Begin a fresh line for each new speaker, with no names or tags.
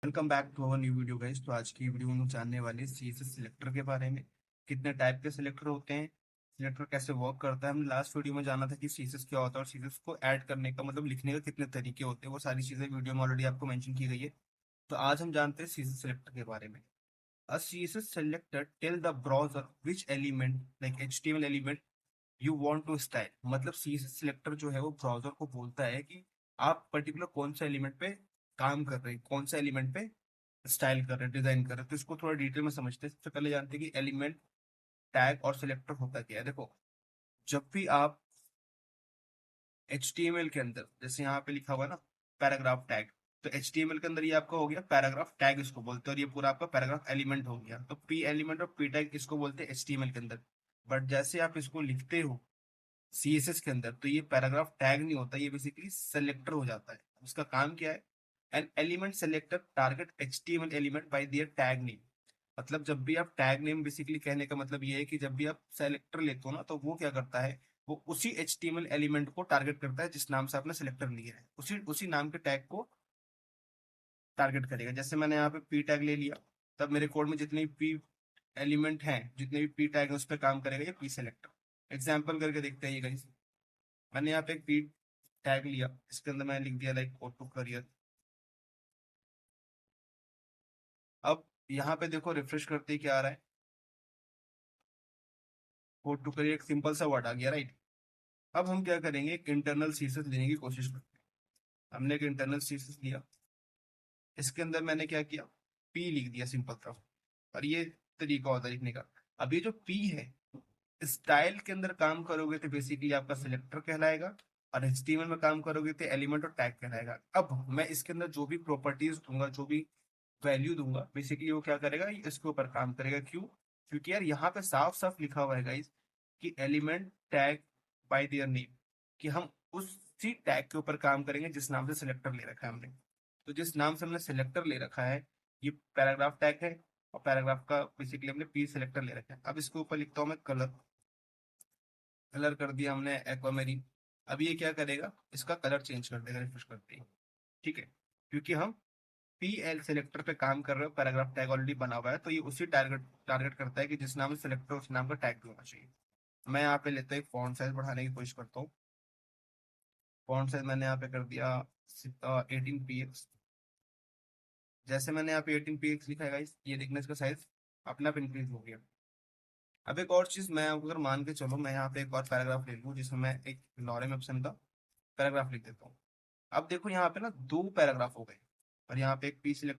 Welcome back to our new video guys. तो आज की वीडियो में हम जानने वाले सीएसएस सिलेक्टर के बारे में। कितने टाइप के सिलेक्टर होते हैं, सिलेक्टर कैसे वर्क करता है। हमने लास्ट वीडियो में जाना था कि सीएसएस क्या होता है और सीएसएस को ऐड करने का मतलब लिखने का कितने तरीके होते हैं। वो सारी चीजें वीडियो में ऑलरेडी आपको मेंशन की गई है। तो आज हम जानते हैं सीएसएस सिलेक्टर के बारे में। A CSS selector tell the browser which element like HTML element you want to style. मतलब सीएसएस सिलेक्टर जो है वो ब्राउजर को बोलता है कि आप पर्टिकुलर कौन सा एलिमेंट पे काम कर रहे हैं, कौन सा एलिमेंट पे स्टाइल कर रहे हैं, डिजाइन कर रहे हैं। तो इसको थोड़ा डिटेल में समझते हैं। सबसे पहले जानते हैं कि एलिमेंट, टैग और सिलेक्टर होता क्या है। देखो, जब भी आप HTML के अंदर, जैसे यहाँ पे लिखा हुआ है ना पैराग्राफ टैग, तो HTML के अंदर ये आपका हो गया पैराग्राफ टैग, इसको बोलते हैं। और ये पूरा आपका पैराग्राफ एलिमेंट हो गया। तो पी एलिमेंट और पी टैग इसको बोलते हैं HTML के अंदर। बट जैसे आप इसको लिखते हो CSS के अंदर, तो ये पैराग्राफ टैग नहीं होता, ये बेसिकली सेलेक्टर हो जाता है। उसका काम क्या है? An element selector target HTML element by their tag name. मतलब जब भी आप टैग नेम, बेसिकली कहने का मतलब ये है कि जब भी आप सेलेक्टर लेते हो ना, तो वो क्या करता है, वो उसी HTML एलिमेंट को टारगेट करता है जिस नाम से आपने सेलेक्टर लिया है, उसी उसी नाम के टैग को टारगेट करेगा। जैसे मैंने यहाँ पे पी टैग ले लिया, तब मेरे कोड में जितने भी पी एलिमेंट हैं, जितने भी पी टैग है, उस पर काम करेगा ये पी सेलेक्टर। एग्जाम्पल करके देखते हैं ये गाइस। मैंने यहाँ पे एक पी टैग लिया, इसके अंदर मैंने लिख दिया लाइक ऑटो करियर। अब यहाँ पे देखो, रिफ्रेश करते ही क्या आ रहा है, ऑटो करियर एक सिंपल सा वर्ड आ गया, राइट। अब हम क्या करेंगे, एक इंटरनल सीएसएस लेने की कोशिश करते हैं। हमने एक इंटरनल सीएसएस लिया, इसके अंदर मैंने क्या किया, पी लिख दिया सिंपल था। और ये तरीका होता है लिखने का। अब ये जो पी है, स्टाइल के अंदर काम करोगे तो बेसिकली आपका सिलेक्टर कहलाएगा, और HTML में काम करोगे तो एलिमेंट और टैग कहलाएगा। अब मैं इसके अंदर जो भी प्रॉपर्टीज दूंगा, जो भी वैल्यू दूंगा, बेसिकली वो क्या करेगा, ये इसके ऊपर काम करेगा। क्यों? क्योंकि यार यहाँ पे साफ साफ लिखा हुआ है गाइस कि element tag bye their name, कि हम उसी टैग के ऊपर काम करेंगे जिस नाम से सिलेक्टर ले रखा है हमने। तो जिस नाम से हमने सिलेक्टर ले रखा है, ये पैराग्राफ टैग है, और पैराग्राफ का बेसिकली हमने पी सिलेक्टर ले रखा है। अब इसके ऊपर लिखता हूँ मैं कलर। कलर कर दिया हमने एक्वामेरिन। अब ये क्या करेगा, इसका कलर चेंज कर देगा रिफ्रेश करते ही। ठीक है, क्योंकि हम PL सेलेक्टर पे काम कर रहे हो, पैराग्राफ टैग ऑलरेडी बना हुआ है, तो ये उसी टारगेट टारगेट करता है कि जिस नाम से सेलेक्टर उस नाम का टैग भी होना चाहिए। मैं यहाँ पे लेता हूँ, फॉन्ट साइज बढ़ाने की कोशिश करता हूँ। फॉन्ट साइज मैंने यहाँ पे कर दिया 18 px। जैसे मैंने यहाँ पे 18 px लिखा है guys, ये देखना, इसका साइज अपने आप इंक्रीज हो गया। अब एक और चीज, मैं अगर मान के चलो, मैं यहाँ पे एक और पैराग्राफ ले लूँ जिसमें मैं एक लॉरेम एप्सन का पैराग्राफ लिख देता हूँ। अब देखो यहाँ पे ना दो पैराग्राफ हो गए, और यहाँ पे एक पी